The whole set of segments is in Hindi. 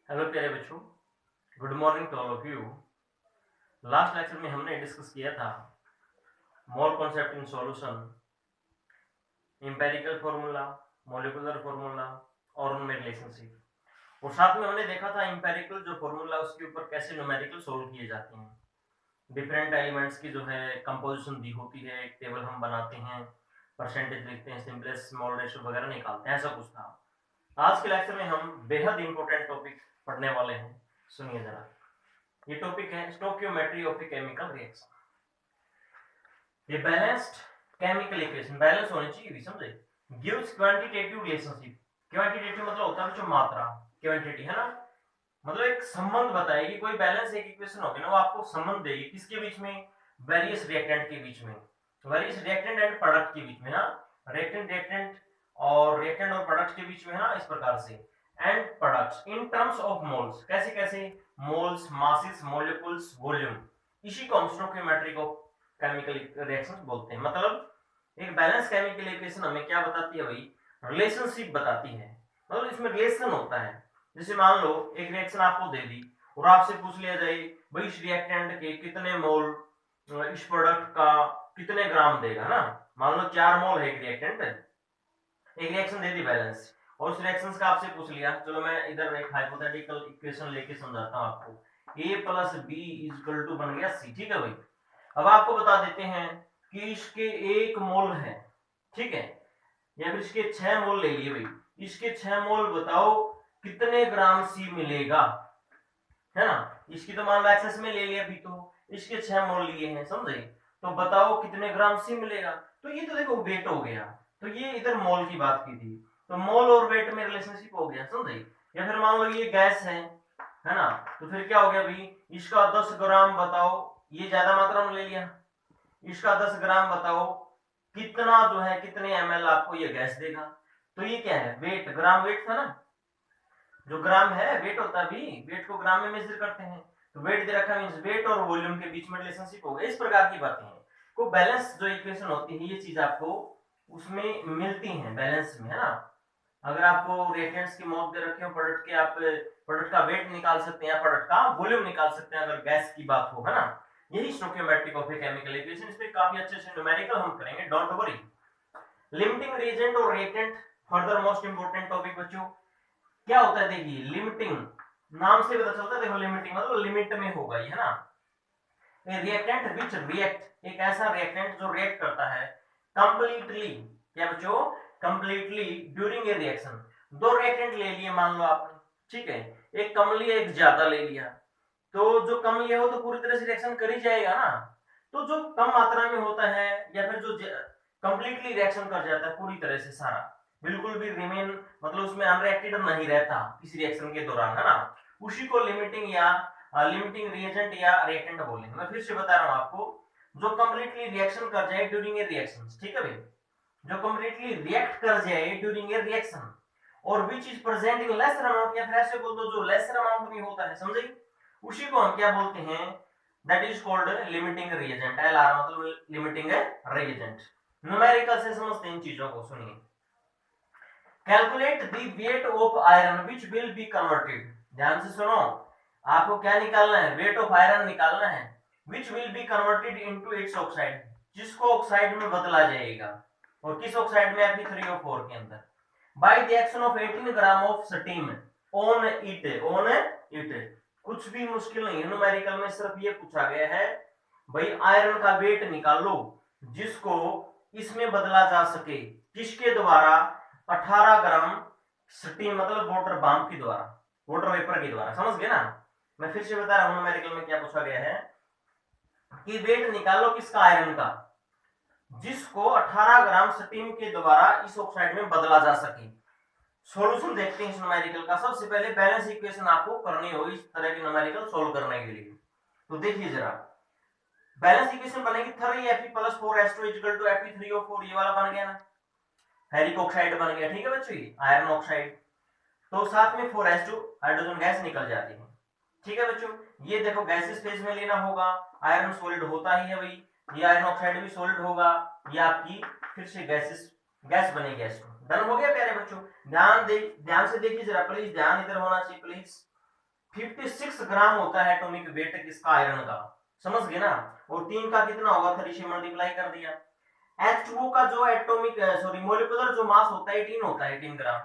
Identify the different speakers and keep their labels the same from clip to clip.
Speaker 1: हेलो प्यारे बच्चों, good morning to all of you. Last lecture में हमने डिस्कस किया था mole concept in solution, empirical formula, molecular formula और उनमें रिलेशनशिप। और साथ में हमने देखा था एम्पेरिकल जो फॉर्मूला उसके ऊपर कैसे न्यूमेरिकल सोल्व किए जाते हैं। डिफरेंट एलिमेंट्स की जो है कंपोजिशन दी होती है, एक टेबल हम बनाते हैं, परसेंटेज लिखते हैं, सिंपलेस्ट स्मॉल रेशियो वगैरह निकालते हैं, ऐसा कुछ था। आज के लेक्चर में हम बेहद इंपॉर्टेंट टॉपिक पढ़ने वाले हैं, सुनिए जरा। ये टॉपिक है stoichiometry of a chemical reaction. ये बैलेंस्ड केमिकल इक्वेशन बैलेंस होनी चाहिए, समझे। Gives quantitative relationship. क्वांटिटेटिव मतलब होता है जो मात्रा, क्वांटिटी है ना, मतलब एक संबंध बताएगी। कोई बैलेंस एक इक्वेशन होगी ना, वो आपको संबंध देगी किसके बीच में, वेरियस रिएक्टेंट के बीच में, वेरियस रिएक्टेंट एंड प्रोडक्ट के बीच में ना, रिएक्टेंट और प्रोडक्ट के बीच में है ना, इस प्रकार से। And products in terms of moles, कैसे कैसे, मोल्स, मासेस, मॉलिक्यूल्स, वॉल्यूम। इसी को हम स्टोइकियोमेट्री ऑफ केमिकल रिएक्शंस बोलते हैं। मतलब एक बैलेंस केमिकल इक्वेशन हमें क्या बताती है भाई, रिलेशनशिप बताती है। मतलब इसमें रिलेशन होता है। जैसे मान लो एक रिएक्शन आपको दे दी और आपसे पूछ लिया जाए भाई इस रिएक्टेंट के कितने मोल इस प्रोडक्ट का कितने ग्राम देगा ना। मान लो 4 मोल है एक रिएक्टेंट, एक रिएक्शन दे दी बैलेंस, और उस रिएक्शन का आपसे पूछ लिया, चलो मैं इधर एक हाइपोथेटिकल इक्वेशन लेके समझाता हूं आपको। a plus b equal to बन गया c, ठीक है भाई। अब आपको बता देते हैं कि इसके 1 मोल है, ठीक है, या फिर इसके 6 मोल ले लिए भाई, इसके 6 मोल बताओ कितने ग्राम सी मिलेगा, है ना। इसकी तो मान लो एक्सेस में ले लिया, अभी तो इसके 6 मोल लिए हैं, समझे। तो बताओ कितने ग्राम सी मिलेगा। तो ये तो देखो वेट हो गया, तो ये इधर मोल की बात की थी, तो मोल और वेट में रिलेशनशिप हो गया, समझे। या फिर मान लो ये गैस है ना, तो फिर क्या हो गया भाई, इसका 10 ग्राम बताओ, ये ज्यादा मात्रा में ले लिया, इसका 10 ग्राम बताओ कितना जो है, कितने ml आपको ये गैस देगा। तो ये क्या है, वेट, ग्राम वेट था ना, जो ग्राम है वेट होता है भी, वेट को ग्राम में मेजर करते हैं। तो वेट दे रखा मींस वेट और वॉल्यूम के बीच में रिलेशनशिप हो गया। इस प्रकार की बातें हैं। को बैलेंस जो इक्वेशन होती है, ये चीज आपको उसमें मिलती है बैलेंस में, है ना। अगर आपको रिएक्टेंट्स की मॉल दे रखे हो प्रोडक्ट के, आप प्रोडक्ट का वेट निकाल सकते हैं, प्रोडक्ट का वॉल्यूम निकाल सकते हैं अगर गैस की बात हो, है ना। यही stoichiometric of a chemical equation. इस पे काफी अच्छे से न्यूमेरिकल हम करेंगे, डोंट वरी। लिमिटिंग रिएजेंट और reactant, further most important topic बच्चों। क्या होता है देखिए, लिमिटिंग नाम से पता चलता है, देखो लिमिटिंग मतलब लिमिट में होगा ये, है ना। रिएक्टेंट विच रिएक्ट, एक ऐसा रिएक्टेंट जो रिएक्ट करता है कंप्लीटली, क्या बच्चों, कंप्लीटली ड्यूरिंग ए रिएक्शन। दो रिएक्टेंट ले लिए मान लो आपने, ठीक है, एक कम लिया एक ज्यादा ले लिया, तो जो कम लिया हो तो पूरी तरह से रिएक्शन कर ही जाएगा ना। तो जो कम मात्रा में होता है या फिर जो कंप्लीटली रिएक्शन कर जाता है पूरी तरह से सारा, बिल्कुल भी रिमेन मतलब उसमें अनरिएक्टेड नहीं रहता इस रिएक्शन के दौरान, है ना, उसी को लिमिटिंग या लिमिटिंग रिएजेंट या रिएक्टेंट बोलेंगे। मैं फिर से बता रहा हूं आपको, जो कंप्लीटली रिएक्शन कर जाए ड्यूरिंग ए रिएक्शन, ठीक है भाई, जो कंप्लीटली रिएक्ट कर जाए ड्यूरिंग ए रिएक्शन, और which is present in lesser amount, या फिर ऐसे बोल दो जो लेसर अमाउंट में होता है, समझे, उसी को हम क्या बोलते हैं, that is called limiting reagent. L R मतलब लिमिटिंग रिएजेंट। न्यूमेरिकल से समझते हैं इन चीजों को, सुनिए। Calculate the weight of iron which will be converted, ध्यान से सुनो, आपको क्या निकालना है, वेट ऑफ आयरन निकालना है, which will be converted into its oxide, जिसको ऑक्साइड में बदला जाएगा। और किस ऑक्साइड में, Fe3O4 के अंदर, by the action of 18 gram of steam on it. कुछ भी मुश्किल नहीं है, न्यूमेरिकल में सिर्फ ये पूछा गया है भाई आयरन का वेट निकालो जिसको इसमें बदला जा सके, किसके द्वारा, 18 ग्राम स्टीम मतलब वाटर बाम्प के द्वारा, वाटर वेपर के द्वारा, समझ गए ना। मैं फिर से बता रहा हूं न्यूमेरिकल में क्या पूछा गया है कि वेट निकालो किसका, आयरन का, जिसको 18 ग्राम स्टीम के द्वारा इस ऑक्साइड में बदला जा सके। सॉल्यूशन देखते हैं इस न्यूमेरिकल का। सबसे पहले बैलेंस इक्वेशन आपको करनी होगी इस तरह की न्यूमेरिकल सॉल्व करने के लिए। तो देखिए जरा, बैलेंस इक्वेशन बनेगी 3Fe plus 4S2 equal to Fe3O4, ये वाला बन गया ना, फेरिक ऑक्साइड बन गया, ठीक है बच्चों, ये आयरन ऑक्साइड। तो साथ में 4S2 हाइड्रोजन गैस निकल जाती है, ठीक है बच्चों। ये देखो गैसेस फेज में लेना होगा, आयरन सॉलिड होता ही है भाई, ये आयरन ऑक्साइड भी सॉलिड होगा, ये आपकी फिर से गैस बनेगी S2। डन हो गया प्यारे बच्चों। ध्यान से देखिए जरा प्लीज, ध्यान इधर होना चाहिए प्लीज। 56 ग्राम होता है एटॉमिक वेट किसका, आयरन का, समझ गए ना। और 3 का कितना होगा, 3 से मल्टीप्लाई कर दिया। H2O का जो एटॉमिक सॉरी मोलिकुलर जो मास होता है 18 होता है, 18 ग्राम।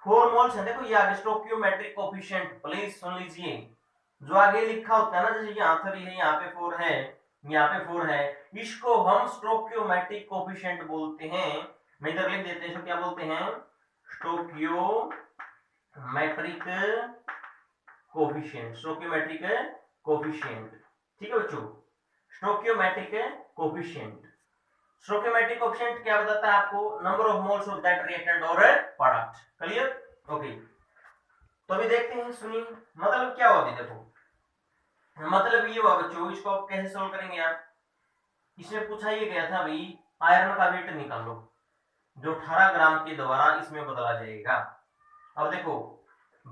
Speaker 1: 4 मोल्स है, देखो ये आगे स्टोइकियोमेट्रिक कोफिशिएंट, प्लीज सुन लीजिए। जो आगे लिखा होता है ना, जैसे यहाँ 3 है, यहाँ पे 4 है, यहाँ पे 4 है, इसको हम स्टोइकियोमेट्रिक कोफिशिएंट बोलते हैं। मैं इधर लिख देते हैं, इसको क्या बोलते हैं, स्टोइकियोमेट्रिक कोफिशिएंट, स्टोइकियोमेट्रिक कोफिशिएंट। ठीक है बच्चों, स्टोइकियोमेट्रिक कोफिशिएंट। स्टोइकियोमेट्रिक कोफिशिएंट क्या बताता है आपको, number of moles of that reactant और प्रोडक्ट। Clear, okay. तो अभी देखते हैं, सुनिए मतलब क्या हुआ। अभी देखो मतलब ये हुआ बच्चों, इसको आप कैसे सोल्व करेंगे आप। इसमें पूछा ये गया था भाई आयरन का वेट निकालो, जो 18 ग्राम के द्वारा इसमें बदला जाएगा। अब देखो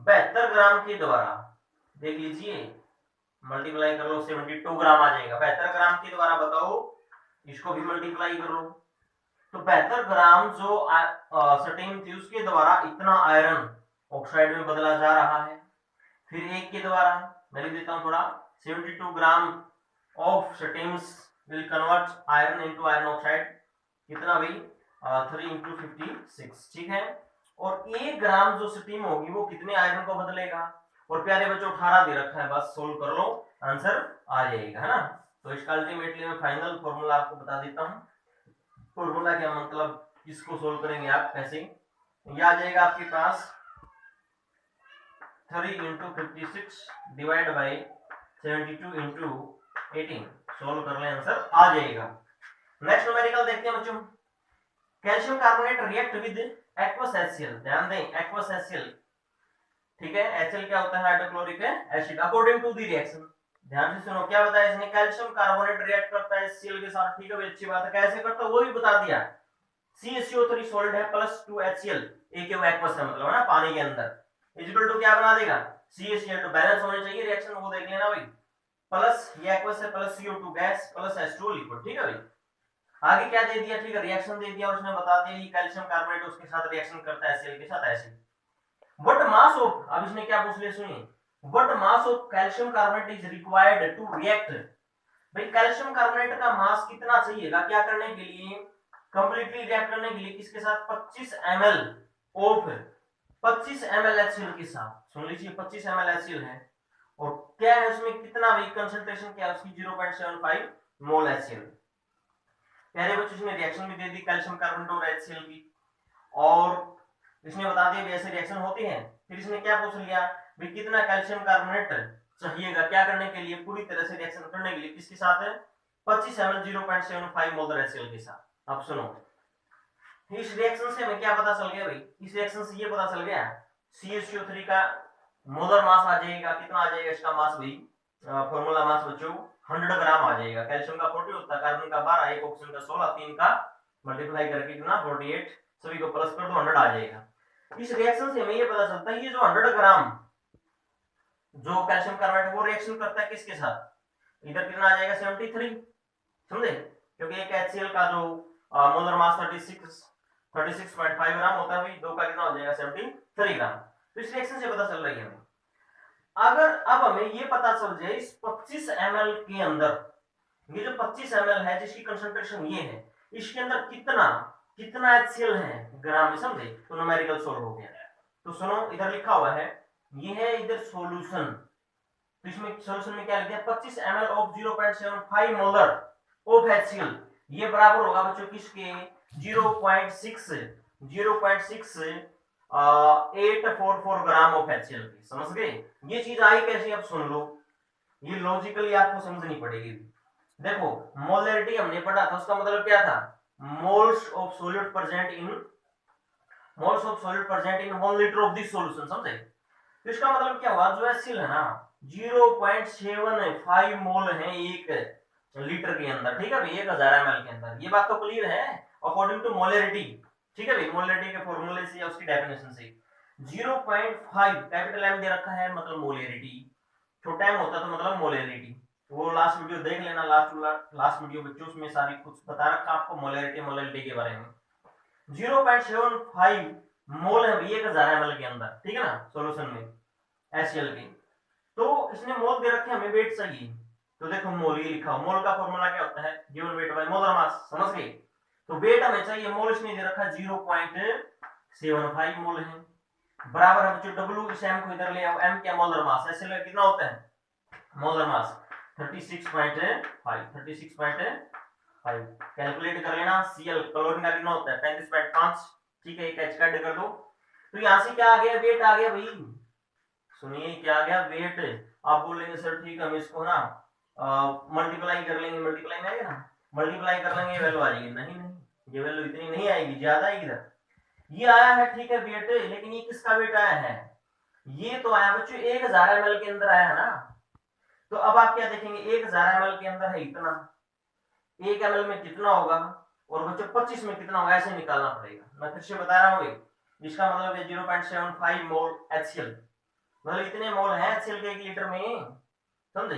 Speaker 1: 72 ग्राम के द्वारा, देख लीजिए मल्टीप्लाई कर लो, 72 ग्राम आ जाएगा। 72 ग्राम के द्वारा बताओ, इसको भी मल्टीप्लाई कर लो। तो 72 ग्राम जो सटीन थी उसके द्वारा इतना आयरन ऑक्साइड में बदला जा रहा है। फिर एक के द्वारा मैं लिख देता हूं थोड़ा, 72 ग्राम ऑफ सटीन्स will convert iron into iron oxide, कितना भाई 3 इंटू 56, ठीक है। और 1 ग्राम जो स्टीम होगी वो कितने आयरन को बदलेगा। और प्यारे बच्चों 18 दे रखा है, बस सोल्व कर लो, आंसर आ जाएगा, है ना। तो इसका अल्टीमेटली मैं फाइनल फॉर्मूला आपको बता देता हूं। फॉर्मूला क्या मतलब, इसको सोल्व करेंगे आप कैसे, ये आ जाएगा आपके पास 3 into 56 divide by 72 into 18, solve कर ले, आंसर आ जाएगा। नेक्स्ट न्यूमेरिकल देखते हैं बच्चों। Calcium carbonate react with aqueous HCl, ध्यान दें एक्वस HCl, ठीक है। HCl क्या होता है, hydrochloric acid. According to the reaction, ध्यान से सुनो क्या बताया इसने, कैल्शियम कार्बोनेट रिएक्ट करता है HCl के साथ, ठीक है, अच्छी बात है। कैसे करता है वो भी बता दिया। CaCO3 सॉलिड है प्लस 2 HCl, एक एक्वस है मतलब, है ना, पानी के अंदर, इक्वल टू क्या बना देगा, CaCl, तो बैलेंस होने चाहिए रिएक्शन, वो देख लेना भाई। प्लस ये एक्वस है plus CO2 gas plus H2O liquid, ठीक है भाई। आगे क्या दे दिया, ठीक है, रिएक्शन दे दिया, उसने बता दिया ये कैल्शियम कार्बोनेट उसके साथ रिएक्शन करता है HCl के साथ एसिड। व्हाट मास ऑफ, अब इसने क्या पूछ लिया सुनिए, what mass of calcium carbonate is required to react. भाई कैल्शियम कार्बोनेट का मास कितना चाहिएगा क्या करने के लिए, कंप्लीटली रिएक्ट करने के लिए, किसके साथ, 25 ml ऑफ 25 ml HCl के साथ। सुन लीजिए 25 ml HCl है, और क्या है उसमें कितना भी कंसंट्रेशन क्या है उसकी, 0.75 मोल HCl। पहले बच्चों इसने रिएक्शन भी दे दी कैल्शियम कार्बोनेट और HCl की, और इसने बता दिया भी ऐसे रिएक्शन होती है। फिर इसने क्या पूछ लिया भी कितना कैल्शियम कार्बोनेट चाहिएगा क्या करने के लिए, पूरी तरह से रिएक्शन करने के लिए, किसके साथ है, 25 ml 0.75 मोलर HCl के साथ। अब सुनो इस रिएक्शन से हमें क्या पता चल गया भाई, इस रिएक्शन से ये पता चल गया CaCO3 का मोलर मास आ जाएगा, कितना आ जाएगा इसका मास भाई, फॉर्मूला मास बच्चों 100 ग्राम आ जाएगा। कैल्शियम का 40 होता है, कार्बन का 12, एक ऑक्सीजन का 16, 3 का मल्टीप्लाई करके कितना 48, सभी को प्लस कर दो 100 आ जाएगा। इस रिएक्शन से हमें ये पता चलता है ये जो 100 ग्राम जो कैल्शियम कार्बोनेट वो रिएक्शन करता है किसके साथ, इधर कितना आ जाएगा 73, समझे, क्योंकि एक HCl का जो मोलर मास 36.5 ग्राम होता है भाई, दो का कितना हो जाएगा 73 ग्राम। तो इस रिएक्शन से पता चल रही है हमें। अगर अब हमें ये पता चल जाए इस 25 ml के अंदर, ये जो 25 ml है जिसकी कंसंट्रेशन ये है, इसके अंदर कितना कितना HCl है ग्राम में, समझे, तो न्यूमेरिकल सोल्व हो गया। तो सुनो इधर लिखा हुआ है, ये है इधर सॉल्यूशन, तो इसमें सॉल्यूशन में क्या लिख दिया, 25 ml of 0.75 molar of HCl, ये बराबर होगा बच्चों किसके, 0.6 ग्राम ऑफ HCl की, समझ गए। ये चीज आई कैसे, अब सुन लो, ये लॉजिकली आपको समझनी पड़ेगी। देखो मोलरिटी हमने पढ़ा था, उसका मतलब क्या था, moles of solid present in 1 litre of this solution, समझे। तो इसका मतलब क्या हुआ, जो HCl है ना 0.75 मोल है एक लीटर के अंदर, ठीक है भाई, 1000 ml के अंदर। ये बात तो क्लियर है अकॉर्डिंग टू मोलरिटी, ठीक है भाई, मोलरिटी के फॉर्मूले से या उसकी डेफिनेशन से। 0.5 कैपिटल M दे रखा है मतलब मोलरिटी, छोटा m होता तो मतलब मोलरिटी, वो लास्ट वीडियो देख लेना, लास्ट वीडियो बच्चों उसमें सारी कुछ बता रखा आपको मोलरिटी के बारे में। 0.75 मोल है 1000 ml के अंदर, ठीक है ना, सॉल्यूशन में HCl की। तो इसने मोल दे रखे, हमें वेट चाहिए, तो देखो मोल ये लिखा हो, मोल का फॉर्मूला क्या होता है, given weight by molar mass, समझ गए। तो वेट हमें चाहिए, मोल इसने दे रखा 0.75 मोल है, बराबर है बच्चों डब्ल्यू, इस एम को इधर ले आओ, एम क्या मोलर मास, ऐसे लगे कितना होता है मोलर मास 36.5 कैलकुलेट कर लेना। सीएल कैलोरी का कितना होता है 35.5, ठीक है, एक एच काट कर दो। तो यहां से क्या आ गया, वेट आ गया भाई, सुनिए क्या आ गया वेट। आप बोलेंगे सर ठीक है हम इसको ना मल्टीप्लाई कर लेंगे, मल्टीप्लाई में आएगा ना, मल्टीप्लाई कर लेंगे वैल्यू आ जाएगी, नहीं नहीं ये वैल्यू इतनी नहीं आएगी, ज्यादा आएगी इधर। ये आया है ठीक है वेट, लेकिन ये किसका वेट आया है, ये तो आया बच्चों 1000 ml के अंदर आया है ना। तो अब आप क्या देखेंगे 1000 ml के अंदर है इतना, 1 ml में कितना होगा, और बच्चों 25 में कितना होगा, ऐसे निकालना पड़ेगा। मैं फिर से बता रहा हूँ, इसका मतलब है 0.75 मोल HCl, मतलब इतने मोल है HCl के 1 लीटर में, समझे।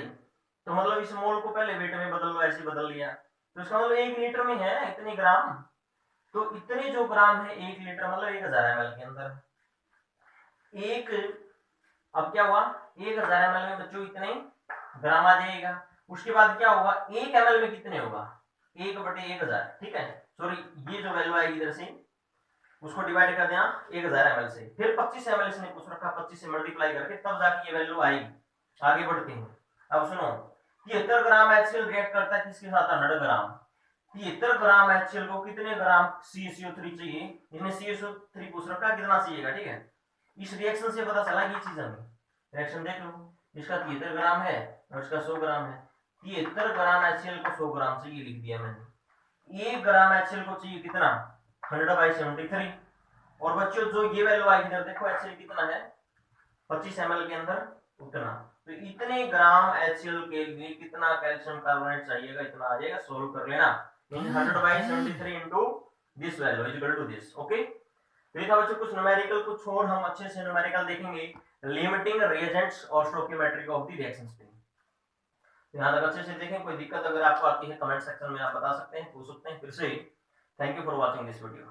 Speaker 1: तो मतलब इस मोल को पहले वेट में बदल लो, ऐसे बदल लिया, तो इसका मतलब 1 लीटर में है इतने ग्राम। तो इतने जो ग्राम है 1 लीटर मतलब 1000 ml के अंदर एक, अब क्या हुआ 1000 ml में बच्चों इतने ग्राम आ जाएगा। उसके बाद क्या होगा 1 ml में कितने होगा 1/1000, ठीक है, सॉरी ये जो वैल्यू आएगी इधर से उसको डिवाइड कर देना 1000 ml से, फिर 25 ml इसने पूछ रखा, 25 से मल्टीप्लाई करके तब जाके ये वैल्यू आएगी। आगे बढ़ते हैं, अब सुनो 73 ग्राम HCl रिएक्ट करता है किसके साथ 100 ग्राम, 73 ग्राम HCl को कितने ग्राम CaCO3 चाहिए, इसने CaCO3 पूछ रखा कितना चाहिएगा, ठीक है। इस रिएक्शन से पता चला ये चीज हमें, रिएक्शन देख लो, इसका 73 ग्राम है और इसका 100 ग्राम है, 73 ग्राम HCl को 100 ग्राम चाहिए, लिख दिया मैंने। 1 ग्राम HCl को चाहिए कितना 100/73, और बच्चों जो ये वैल्यू आएगी इधर देखो HCl कितना है 25 ml के अंदर उतना, तो इतने ग्राम HCl के लिए कितना कैल्शियम कार्बोनेट चाहिएगा, इतना आ जाएगा, सोल्व कर लेना। 100/73 into this value is equal to this, okay। तो ये था बच्चों कुछ न्यूमेरिकल, कुछ और हम अच्छे से न्यूमेरिकल देखेंगे, लिमिटिंग रिएजेंट्स और स्टोइकियोमेट्री ऑफ द रिएक्शंस पे। यहाँ तक अच्छे से देखें, कोई दिक्कत अगर आपको आती है कमेंट सेक्शन में आप बता सकते हैं, पूछ सकते हैं। फिर से thank you for watching this video.